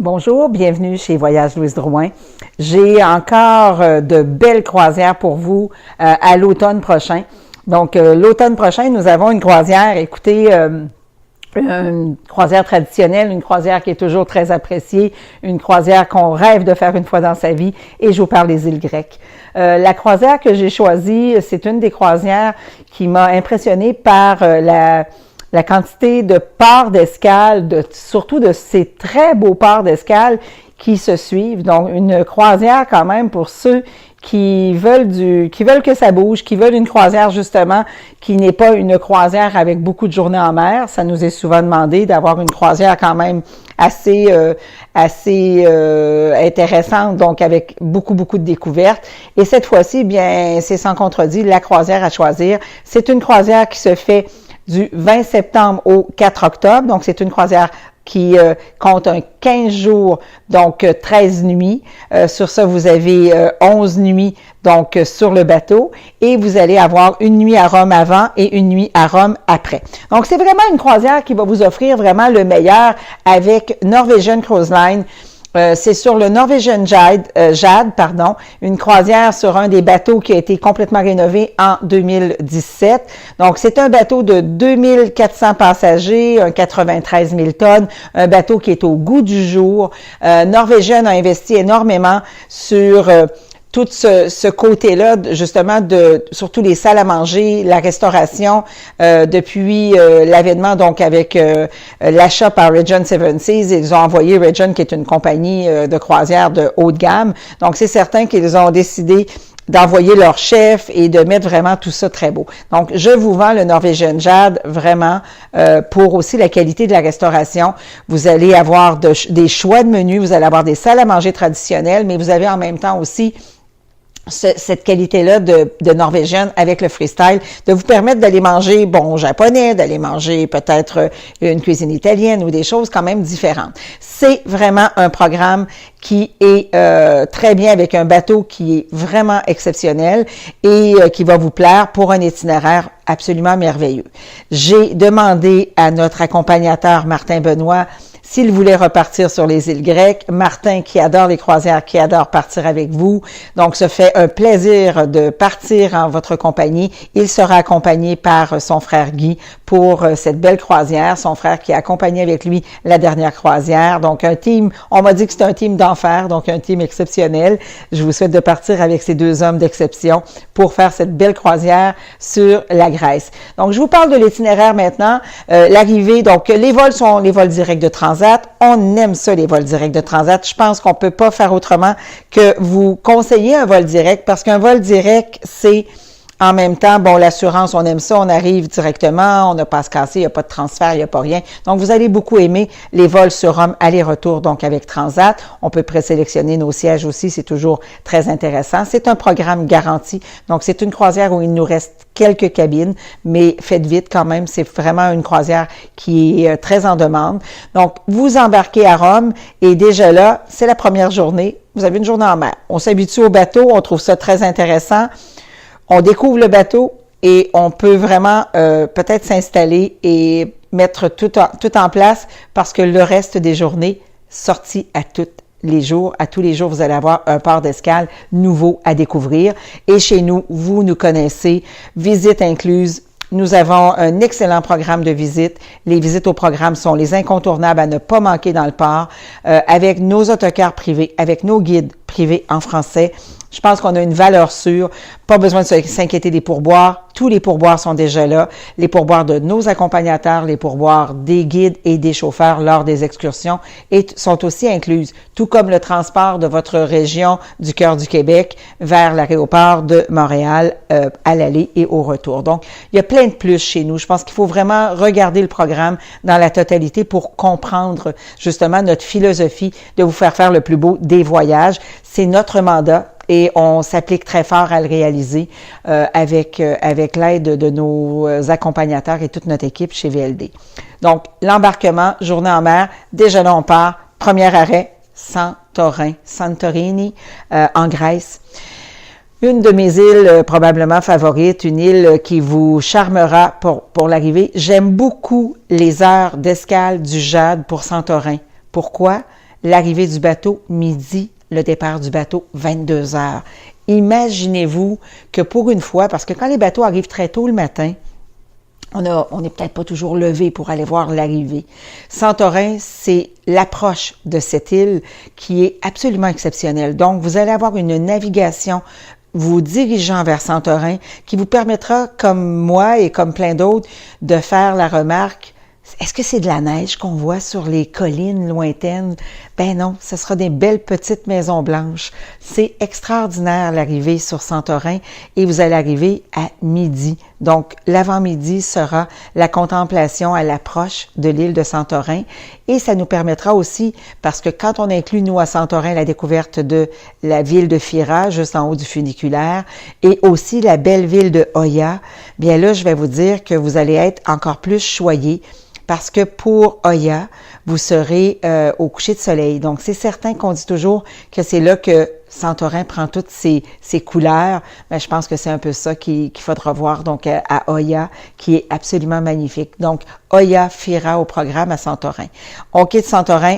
Bonjour, bienvenue chez Voyage Louise Drouin. J'ai encore de belles croisières pour vous à l'automne prochain. Donc, l'automne prochain, nous avons une croisière, écoutez, une croisière traditionnelle, une croisière qui est toujours très appréciée, une croisière qu'on rêve de faire une fois dans sa vie, et je vous parle des îles grecques. La croisière que j'ai choisie, c'est une des croisières qui m'a impressionnée par la quantité de ports d'escale, surtout de ces très beaux ports d'escale qui se suivent. Donc, une croisière quand même pour ceux qui veulent que ça bouge, qui veulent une croisière justement qui n'est pas une croisière avec beaucoup de journées en mer. Ça nous est souvent demandé d'avoir une croisière quand même assez intéressante, donc avec beaucoup de découvertes. Et cette fois-ci, bien, c'est sans contredit la croisière à choisir. C'est une croisière qui se fait du 20 septembre au 4 octobre. Donc, c'est une croisière qui compte un 15 jours, donc 13 nuits. Sur ça, vous avez 11 nuits donc sur le bateau et vous allez avoir une nuit à Rome avant et une nuit à Rome après. Donc, c'est vraiment une croisière qui va vous offrir vraiment le meilleur avec Norwegian Cruise Line. C'est sur le Norwegian Jade, une croisière sur un des bateaux qui a été complètement rénové en 2017. Donc, c'est un bateau de 2400 passagers, un 93 000 tonnes, un bateau qui est au goût du jour. Norwegian a investi énormément sur tout ce côté-là, justement, surtout les salles à manger, la restauration, depuis l'avènement, donc avec l'achat par Regent Seven Seas, ils ont envoyé Regent, qui est une compagnie de croisière de haut de gamme. Donc, c'est certain qu'ils ont décidé d'envoyer leur chef et de mettre vraiment tout ça très beau. Donc, je vous vends le Norwegian Jade vraiment pour aussi la qualité de la restauration. Vous allez avoir des choix de menus, vous allez avoir des salles à manger traditionnelles, mais vous avez en même temps aussi cette qualité-là de norvégienne avec le freestyle, de vous permettre d'aller manger, japonais, d'aller manger peut-être une cuisine italienne ou des choses quand même différentes. C'est vraiment un programme qui est très bien avec un bateau qui est vraiment exceptionnel et qui va vous plaire pour un itinéraire absolument merveilleux. J'ai demandé à notre accompagnateur Martin Benoît s'il voulait repartir sur les îles grecques. Martin, qui adore les croisières, qui adore partir avec vous, donc se fait un plaisir de partir en votre compagnie. Il sera accompagné par son frère Guy pour cette belle croisière, son frère qui a accompagné avec lui la dernière croisière. Donc un team, on m'a dit que c'est un team d'enfer, donc un team exceptionnel. Je vous souhaite de partir avec ces deux hommes d'exception pour faire cette belle croisière sur la Grèce. Donc je vous parle de l'itinéraire maintenant. L'arrivée, donc les vols sont les vols directs de Transat. On aime ça, les vols directs de Transat. Je pense qu'on peut pas faire autrement que vous conseiller un vol direct parce qu'un vol direct, c'est en même temps, l'assurance, on aime ça, on arrive directement, on n'a pas à se casser, il n'y a pas de transfert, il n'y a pas rien. Donc, vous allez beaucoup aimer les vols sur Rome aller-retour, donc avec Transat. On peut présélectionner nos sièges aussi, c'est toujours très intéressant. C'est un programme garanti. Donc, c'est une croisière où il nous reste quelques cabines, mais faites vite quand même. C'est vraiment une croisière qui est très en demande. Donc, vous embarquez à Rome et déjà là, c'est la première journée. Vous avez une journée en mer. On s'habitue au bateau, on trouve ça très intéressant. On découvre le bateau et on peut vraiment peut-être s'installer et mettre tout en place parce que le reste des journées, sorties à tous les jours, vous allez avoir un port d'escale nouveau à découvrir. Et chez nous, vous nous connaissez, visite incluse. Nous avons un excellent programme de visite. Les visites au programme sont les incontournables à ne pas manquer dans le port, avec nos autocars privés, avec nos guides privés en français. Je pense qu'on a une valeur sûre. Pas besoin de s'inquiéter des pourboires. Tous les pourboires sont déjà là. Les pourboires de nos accompagnateurs, les pourboires des guides et des chauffeurs lors des excursions sont aussi incluses, tout comme le transport de votre région du cœur du Québec vers l'aéroport de Montréal à l'aller et au retour. Donc, il y a plein de plus chez nous. Je pense qu'il faut vraiment regarder le programme dans la totalité pour comprendre justement notre philosophie de vous faire le plus beau des voyages. C'est notre mandat. Et on s'applique très fort à le réaliser avec l'aide de nos accompagnateurs et toute notre équipe chez VLD. Donc, l'embarquement, journée en mer, déjà là, on part. Premier arrêt, Santorini, en Grèce. Une de mes îles probablement favorites, une île qui vous charmera pour l'arrivée. J'aime beaucoup les heures d'escale du Jade pour Santorin. Pourquoi? l'arrivée du bateau midi, le départ du bateau 22 heures. Imaginez-vous que pour une fois, parce que quand les bateaux arrivent très tôt le matin, on n'est peut-être pas toujours levé pour aller voir l'arrivée. Santorin, c'est l'approche de cette île qui est absolument exceptionnelle. Donc, vous allez avoir une navigation vous dirigeant vers Santorin qui vous permettra, comme moi et comme plein d'autres, de faire la remarque: est-ce que c'est de la neige qu'on voit sur les collines lointaines? Ben non, ce sera des belles petites maisons blanches. C'est extraordinaire l'arrivée sur Santorin et vous allez arriver à midi. Donc, l'avant-midi sera la contemplation à l'approche de l'île de Santorin et ça nous permettra aussi, parce que quand on inclut, nous, à Santorin, la découverte de la ville de Fira, juste en haut du funiculaire, et aussi la belle ville de Oya, bien là, je vais vous dire que vous allez être encore plus choyés. Parce que pour Oya, vous serez au coucher de soleil. Donc, c'est certain qu'on dit toujours que c'est là que Santorin prend toutes ses couleurs. Mais je pense que c'est un peu ça qu'il faudra voir donc à Oya, qui est absolument magnifique. Donc, Oya, Fira au programme à Santorin. On quitte Santorin.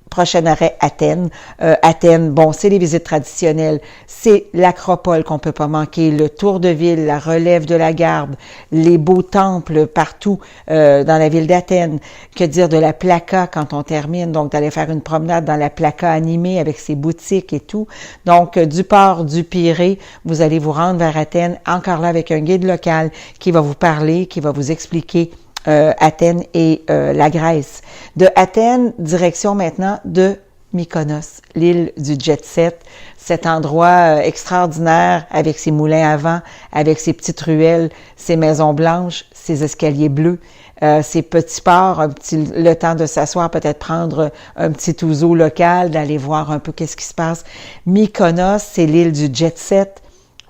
Prochain arrêt, Athènes. Athènes, bon, c'est les visites traditionnelles. C'est l'acropole qu'on peut pas manquer, le tour de ville, la relève de la garde, les beaux temples partout dans la ville d'Athènes. Que dire de la Plaka quand on termine? Donc, d'aller faire une promenade dans la Plaka animée avec ses boutiques et tout. Donc, du port du Pirée, vous allez vous rendre vers Athènes, encore là avec un guide local qui va vous parler, qui va vous expliquer Athènes et la Grèce. De Athènes, direction maintenant de Mykonos, l'île du jet-set, cet endroit extraordinaire avec ses moulins à vent, avec ses petites ruelles, ses maisons blanches, ses escaliers bleus, ces petits ports, le temps de s'asseoir, peut-être prendre un petit ouzo local, d'aller voir un peu qu'est-ce qui se passe. Mykonos, c'est l'île du jet-set.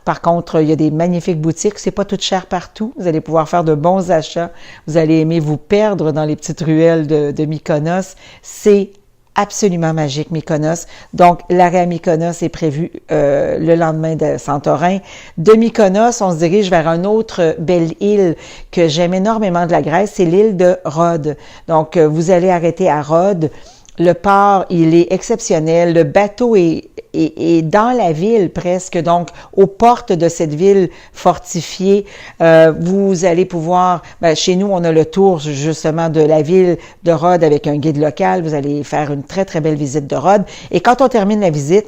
Par contre, il y a des magnifiques boutiques. C'est pas tout cher partout. Vous allez pouvoir faire de bons achats. Vous allez aimer vous perdre dans les petites ruelles de Mykonos. C'est absolument magique, Mykonos. Donc, l'arrêt à Mykonos est prévu le lendemain de Santorin. De Mykonos, on se dirige vers une autre belle île que j'aime énormément de la Grèce. C'est l'île de Rhodes. Donc, vous allez arrêter à Rhodes. Le port, il est exceptionnel. Le bateau est dans la ville presque, donc aux portes de cette ville fortifiée. Vous allez pouvoir, chez nous, on a le tour justement de la ville de Rhodes avec un guide local. Vous allez faire une très, très belle visite de Rhodes. Et quand on termine la visite,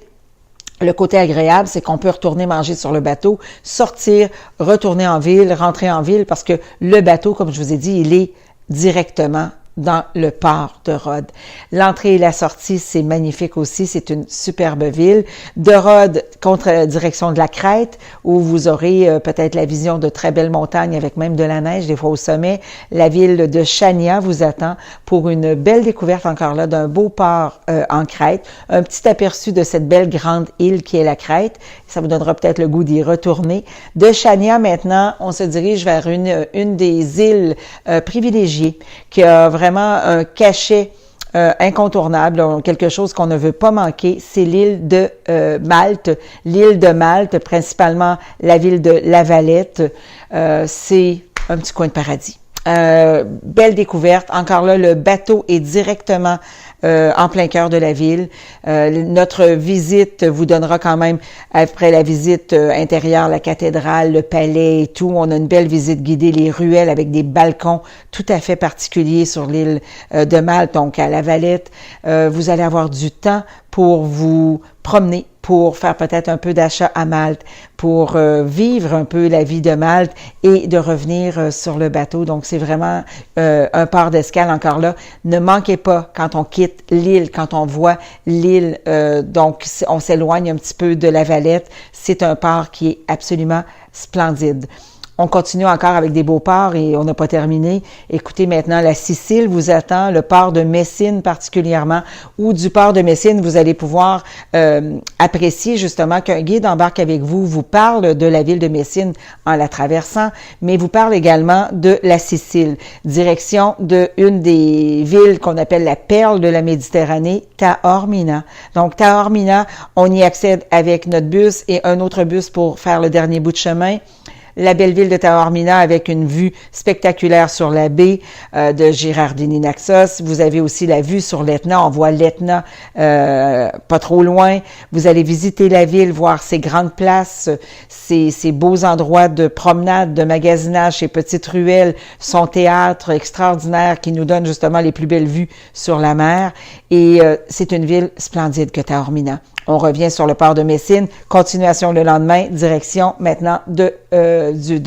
le côté agréable, c'est qu'on peut retourner manger sur le bateau, sortir, retourner en ville, rentrer en ville, parce que le bateau, comme je vous ai dit, il est directement dans le port de Rhodes. L'entrée et la sortie, c'est magnifique aussi. C'est une superbe ville. De Rhodes, contre direction de la Crète, où vous aurez peut-être la vision de très belles montagnes avec même de la neige, des fois au sommet. La ville de Chania vous attend pour une belle découverte encore là d'un beau port en Crète. Un petit aperçu de cette belle grande île qui est la Crète. Ça vous donnera peut-être le goût d'y retourner. De Chania, maintenant, on se dirige vers une des îles privilégiées qui a vraiment un cachet incontournable, quelque chose qu'on ne veut pas manquer, c'est l'île de Malte. L'île de Malte, principalement la ville de La Valette, c'est un petit coin de paradis. Belle découverte. Encore là, le bateau est directement en plein cœur de la ville. Notre visite vous donnera quand même, après la visite intérieure, la cathédrale, le palais et tout, on a une belle visite guidée, les ruelles avec des balcons tout à fait particuliers sur l'île de Malte, donc à La Valette. Vous allez avoir du temps pour vous promener, pour faire peut-être un peu d'achat à Malte, pour vivre un peu la vie de Malte et de revenir sur le bateau. Donc, c'est vraiment un port d'escale encore là. Ne manquez pas quand on quitte l'île, quand on voit l'île, donc on s'éloigne un petit peu de La Valette. C'est un port qui est absolument splendide. On continue encore avec des beaux ports et on n'a pas terminé. Écoutez, maintenant, la Sicile vous attend, le port de Messine particulièrement, ou du port de Messine, vous allez pouvoir apprécier justement qu'un guide embarque avec vous, vous parle de la ville de Messine en la traversant, mais vous parle également de la Sicile, direction de une des villes qu'on appelle la perle de la Méditerranée, Taormina. Donc, Taormina, on y accède avec notre bus et un autre bus pour faire le dernier bout de chemin. la belle ville de Taormina avec une vue spectaculaire sur la baie de Girardini-Naxos. Vous avez aussi la vue sur l'Etna. On voit l'Etna pas trop loin. Vous allez visiter la ville, voir ses grandes places, ces beaux endroits de promenade, de magasinage, ces petites ruelles, son théâtre extraordinaire qui nous donne justement les plus belles vues sur la mer. Et c'est une ville splendide que Taormina. On revient sur le port de Messine, continuation le lendemain, direction maintenant de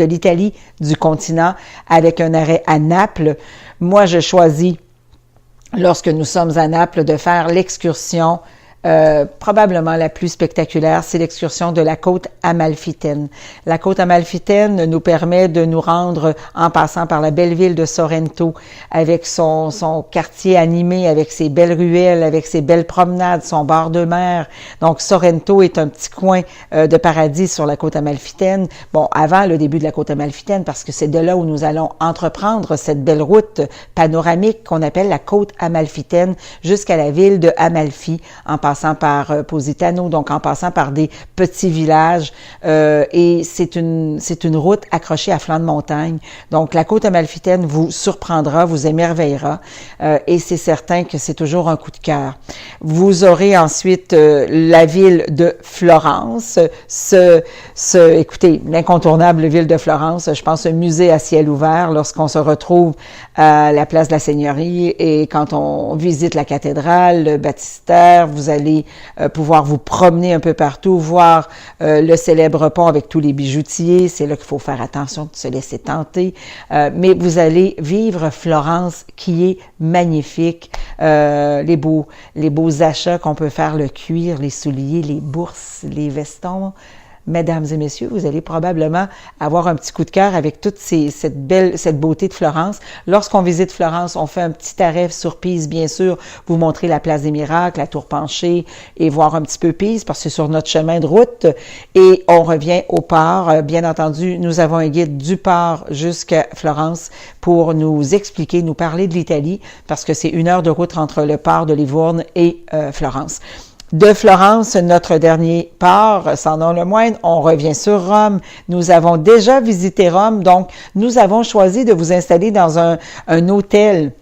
l'Italie, du continent, avec un arrêt à Naples. Moi, je choisis, lorsque nous sommes à Naples, de faire l'excursion probablement la plus spectaculaire, c'est l'excursion de la côte amalfitaine. La côte amalfitaine nous permet de nous rendre en passant par la belle ville de Sorrento, avec son quartier animé, avec ses belles ruelles, avec ses belles promenades, son bord de mer. Donc Sorrento est un petit coin de paradis sur la côte amalfitaine. Bon, avant le début de la côte amalfitaine, parce que c'est de là où nous allons entreprendre cette belle route panoramique qu'on appelle la côte amalfitaine jusqu'à la ville de Amalfi, en passant par Positano, donc en passant par des petits villages. Et c'est une route accrochée à flanc de montagne. Donc, la côte amalfitaine vous surprendra, vous émerveillera. Et c'est certain que c'est toujours un coup de cœur. Vous aurez ensuite la ville de Florence. Écoutez, l'incontournable ville de Florence, je pense un musée à ciel ouvert lorsqu'on se retrouve à la place de la Seigneurie et quand on visite la cathédrale, le baptistère, vous allez pouvoir vous promener un peu partout, voir le célèbre pont avec tous les bijoutiers. C'est là qu'il faut faire attention de se laisser tenter. Mais vous allez vivre Florence qui est magnifique. Les beaux achats qu'on peut faire, le cuir, les souliers, les bourses, les vestons. Mesdames et messieurs, vous allez probablement avoir un petit coup de cœur avec toute cette beauté de Florence. Lorsqu'on visite Florence, on fait un petit arrêt sur Pise, bien sûr, vous montrer la place des miracles, la tour penchée et voir un petit peu Pise parce que c'est sur notre chemin de route. Et on revient au port. Bien entendu, nous avons un guide du port jusqu'à Florence pour nous expliquer, nous parler de l'Italie parce que c'est 1 heure de route entre le port de Livourne et Florence. De Florence, notre dernier port, sans nom le moindre, on revient sur Rome. Nous avons déjà visité Rome, donc nous avons choisi de vous installer dans un hôtel,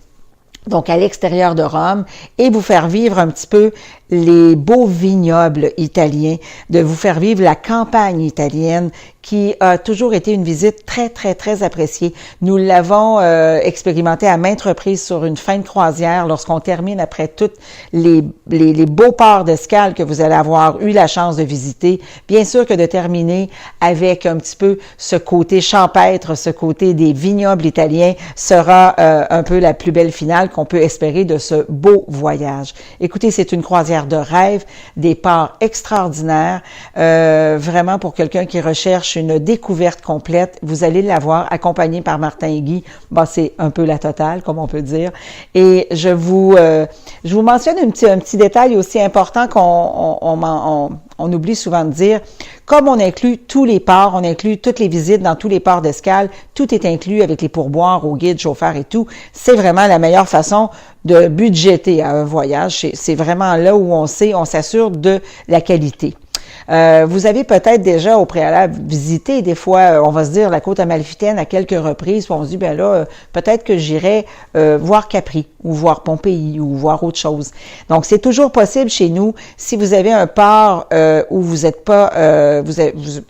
donc à l'extérieur de Rome, et vous faire vivre un petit peu les beaux vignobles italiens, de vous faire vivre la campagne italienne qui a toujours été une visite très, très, très appréciée. Nous l'avons expérimenté à maintes reprises sur une fin de croisière lorsqu'on termine après tous les beaux ports d'escale que vous allez avoir eu la chance de visiter. Bien sûr que de terminer avec un petit peu ce côté champêtre, ce côté des vignobles italiens sera un peu la plus belle finale qu'on peut espérer de ce beau voyage. Écoutez, c'est une croisière de rêve, des ports extraordinaires, vraiment pour quelqu'un qui recherche une découverte complète, vous allez l'avoir accompagné par Martin et Guy. Bon, c'est un peu la totale, comme on peut dire. Et je vous mentionne un petit détail aussi important qu'on oublie souvent de dire. Comme on inclut tous les ports, on inclut toutes les visites dans tous les ports d'escale, tout est inclus avec les pourboires au guide, chauffeur et tout. C'est vraiment la meilleure façon de budgéter un voyage. C'est vraiment là où on s'assure de la qualité. Vous avez peut-être déjà au préalable visité, des fois, on va se dire la côte amalfitaine à quelques reprises, puis on se dit, ben là, peut-être que j'irai voir Capri, ou voir Pompéi, ou voir autre chose. Donc, c'est toujours possible chez nous, si vous avez un port où vous n'êtes pas,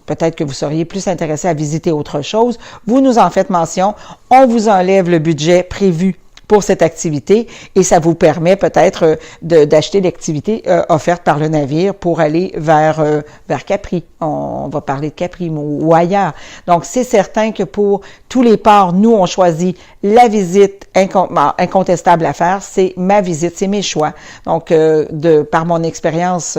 peut-être que vous seriez plus intéressé à visiter autre chose, vous nous en faites mention, on vous enlève le budget prévu pour cette activité et ça vous permet peut-être d'acheter l'activité offerte par le navire pour aller vers Capri. On va parler de Capri ou ailleurs. Donc, c'est certain que pour tous les ports, nous, on choisit la visite incontestable à faire. C'est ma visite, c'est mes choix. Donc, par mon expérience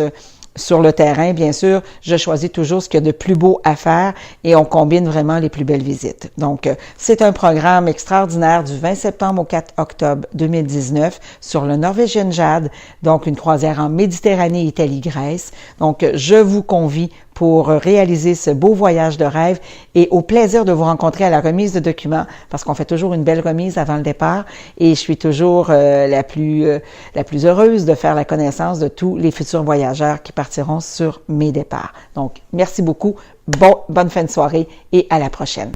sur le terrain, bien sûr, je choisis toujours ce qu'il y a de plus beau à faire et on combine vraiment les plus belles visites. Donc, c'est un programme extraordinaire du 20 septembre au 4 octobre 2019 sur le Norwegian Jade, donc une croisière en Méditerranée, Italie, Grèce. Donc, je vous convie pour réaliser ce beau voyage de rêve et au plaisir de vous rencontrer à la remise de documents parce qu'on fait toujours une belle remise avant le départ et je suis toujours la plus heureuse de faire la connaissance de tous les futurs voyageurs qui partiront sur mes départs. Donc, merci beaucoup, bonne fin de soirée et à la prochaine.